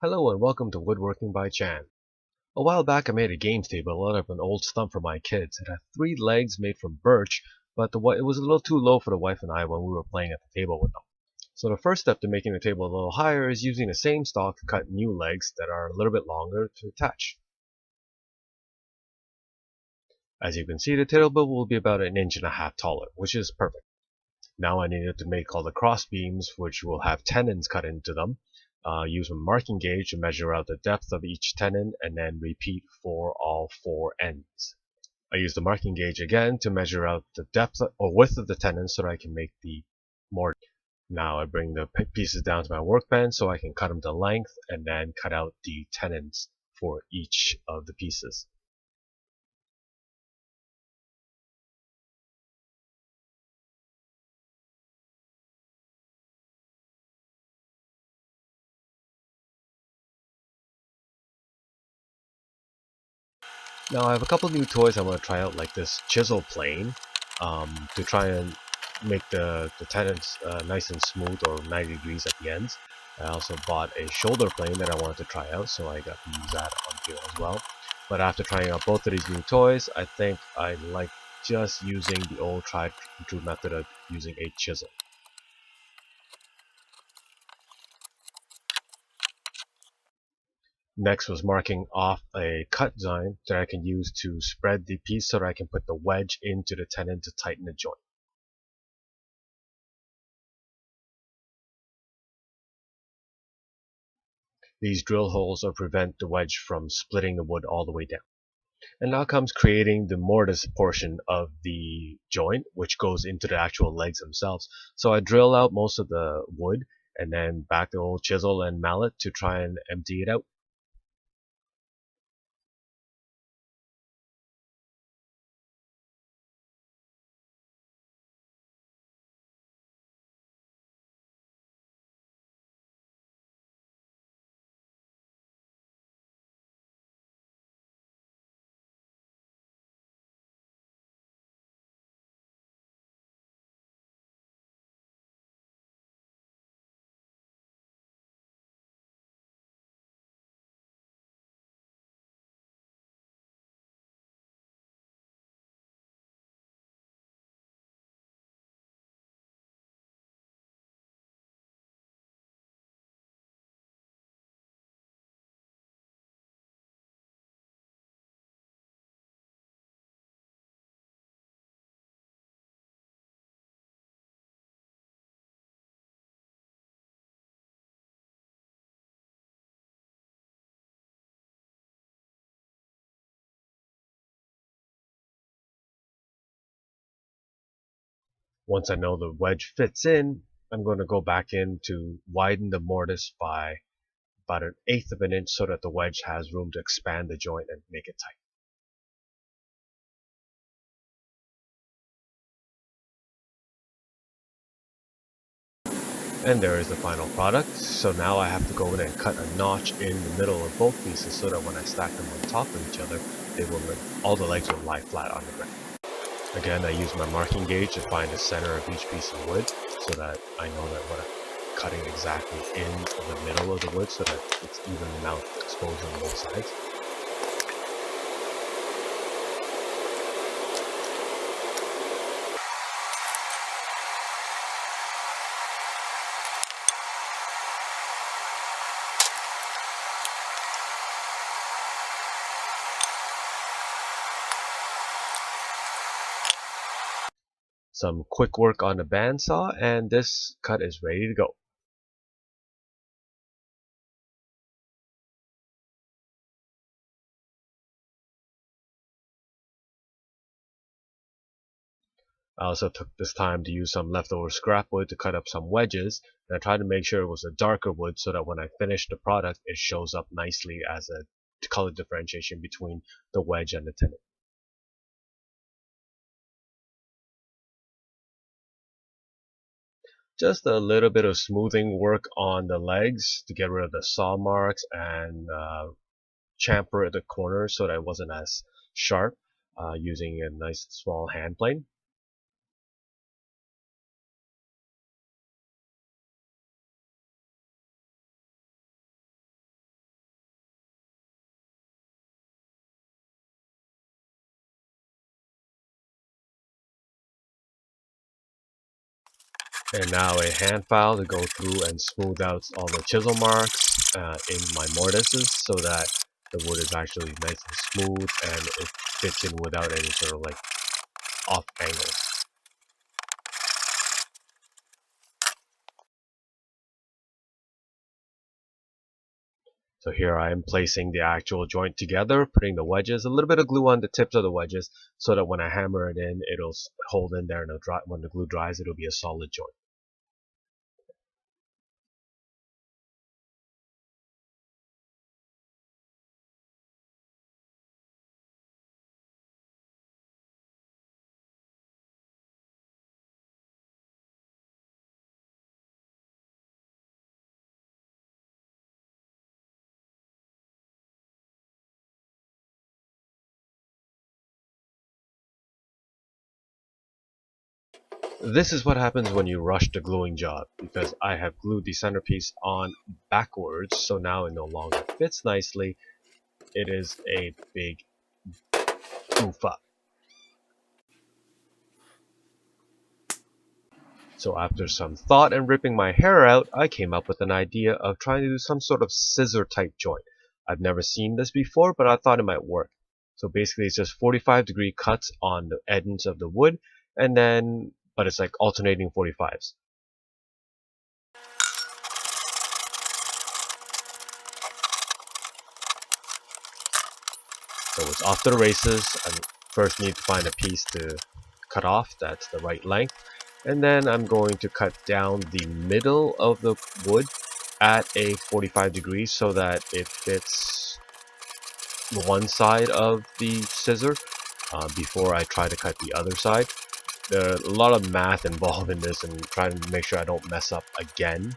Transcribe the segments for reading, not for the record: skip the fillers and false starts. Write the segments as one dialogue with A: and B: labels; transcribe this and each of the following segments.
A: Hello and welcome to Woodworking by Chan. A while back I made a games table out of an old stump for my kids. It had 3 legs made from birch, but it was a little too low for the wife and I when we were playing at the table with them. So the first step to making the table a little higher is using the same stock to cut new legs that are a little bit longer to attach. As you can see, the table will be about 1.5 inches taller, which is perfect. Now I needed to make all the cross beams, which will have tenons cut into them. Use a marking gauge to measure out the depth of each tenon and then repeat for all 4 ends. I use the marking gauge again to measure out the depth or width of the tenon so that I can make the mortise. Now I bring the pieces down to my workbench so I can cut them to length and then cut out the tenons for each of the pieces. Now I have a couple new toys I want to try out, like this chisel plane, to try and make the tenons nice and smooth or 90 degrees at the ends. I also bought a shoulder plane that I wanted to try out, so I got to use that on here as well. But after trying out both of these new toys, I think I like just using the old tried and true method of using a chisel. Next was marking off a cut design that I can use to spread the piece so that I can put the wedge into the tenon to tighten the joint. These drill holes will prevent the wedge from splitting the wood all the way down. And now comes creating the mortise portion of the joint, which goes into the actual legs themselves. So I drill out most of the wood and then back the old chisel and mallet to try and empty it out. Once I know the wedge fits in, I'm going to go back in to widen the mortise by about 1/8 of an inch so that the wedge has room to expand the joint and make it tight. And there is the final product. So now I have to go in and cut a notch in the middle of both pieces so that when I stack them on top of each other, all the legs will lie flat on the ground. Again, I use my marking gauge to find the center of each piece of wood so that I know that what I'm cutting exactly in the middle of the wood so that it's even amount exposure on both sides. Some quick work on the bandsaw, and this cut is ready to go. I also took this time to use some leftover scrap wood to cut up some wedges, and I tried to make sure it was a darker wood so that when I finish the product, it shows up nicely as a color differentiation between the wedge and the tenon. Just a little bit of smoothing work on the legs to get rid of the saw marks and chamfer at the corners so that it wasn't as sharp, using a nice small hand plane. And now a hand file to go through and smooth out all the chisel marks in my mortises so that the wood is actually nice and smooth and it fits in without any sort of like off angles. So here I am placing the actual joint together, putting the wedges, a little bit of glue on the tips of the wedges so that when I hammer it in, it'll hold in there and when the glue dries, it'll be a solid joint. This is what happens when you rush the gluing job, because I have glued the centerpiece on backwards, so now it no longer fits nicely. It is a big goof up. So after some thought and ripping my hair out, I came up with an idea of trying to do some sort of scissor type joint. I've never seen this before, but I thought it might work. So basically it's just 45-degree cuts on the ends of the wood, and then, but it's like alternating 45s. So it's off to the races. I first need to find a piece to cut off that's the right length. And then I'm going to cut down the middle of the wood at a 45 degrees so that it fits one side of the scissor before I try to cut the other side. There are a lot of math involved in this and trying to make sure I don't mess up again.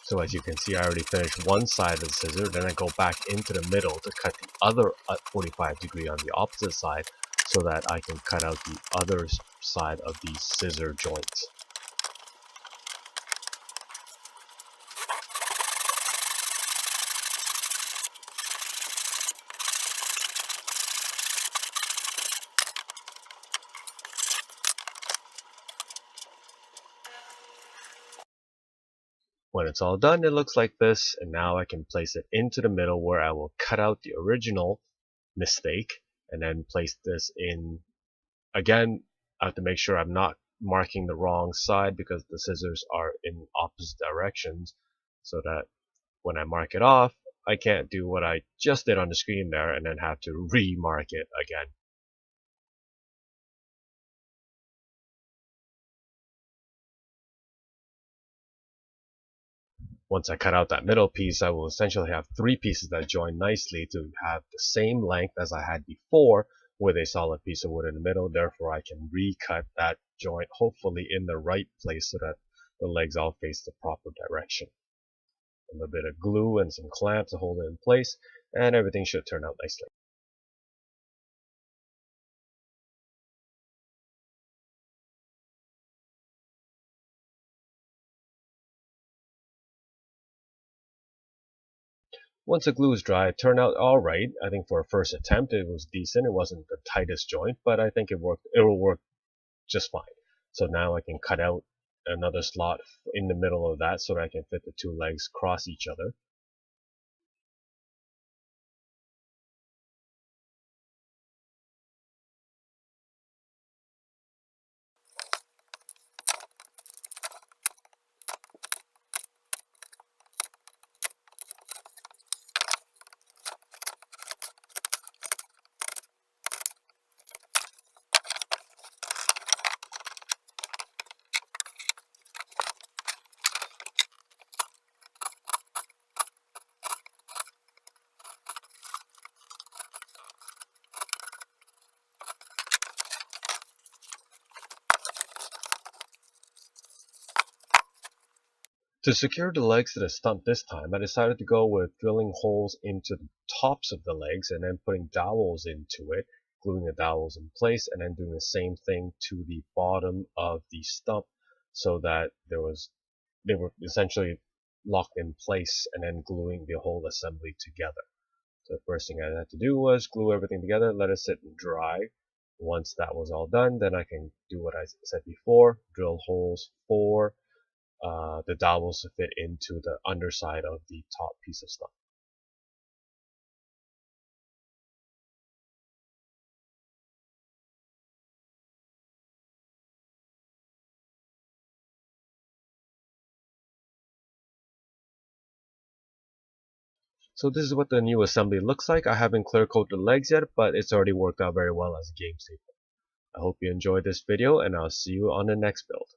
A: So as you can see, I already finished one side of the scissor, then I go back into the middle to cut the other 45 degree on the opposite side so that I can cut out the other side of the scissor joints. When it's all done, it looks like this, and now I can place it into the middle where I will cut out the original mistake and then place this in. Again, I have to make sure I'm not marking the wrong side because the scissors are in opposite directions, so that when I mark it off, I can't do what I just did on the screen there and then have to remark it again. Once I cut out that middle piece, I will essentially have three pieces that join nicely to have the same length as I had before with a solid piece of wood in the middle. Therefore, I can recut that joint hopefully in the right place so that the legs all face the proper direction. A little bit of glue and some clamps to hold it in place, and everything should turn out nicely. Once the glue is dry, it turned out alright. I think for a first attempt it was decent. It wasn't the tightest joint, but I think it will work just fine. So now I can cut out another slot in the middle of that so that I can fit the two legs cross each other. To secure the legs to the stump this time, I decided to go with drilling holes into the tops of the legs and then putting dowels into it, gluing the dowels in place, and then doing the same thing to the bottom of the stump so that they were essentially locked in place and then gluing the whole assembly together. So the first thing I had to do was glue everything together, let it sit and dry. Once that was all done, then I can do what I said before, drill holes for the dowels to fit into the underside of the top piece of stuff. So this is what the new assembly looks like. I haven't clear coated the legs yet, but it's already worked out very well as a game staple. I hope you enjoyed this video, and I'll see you on the next build.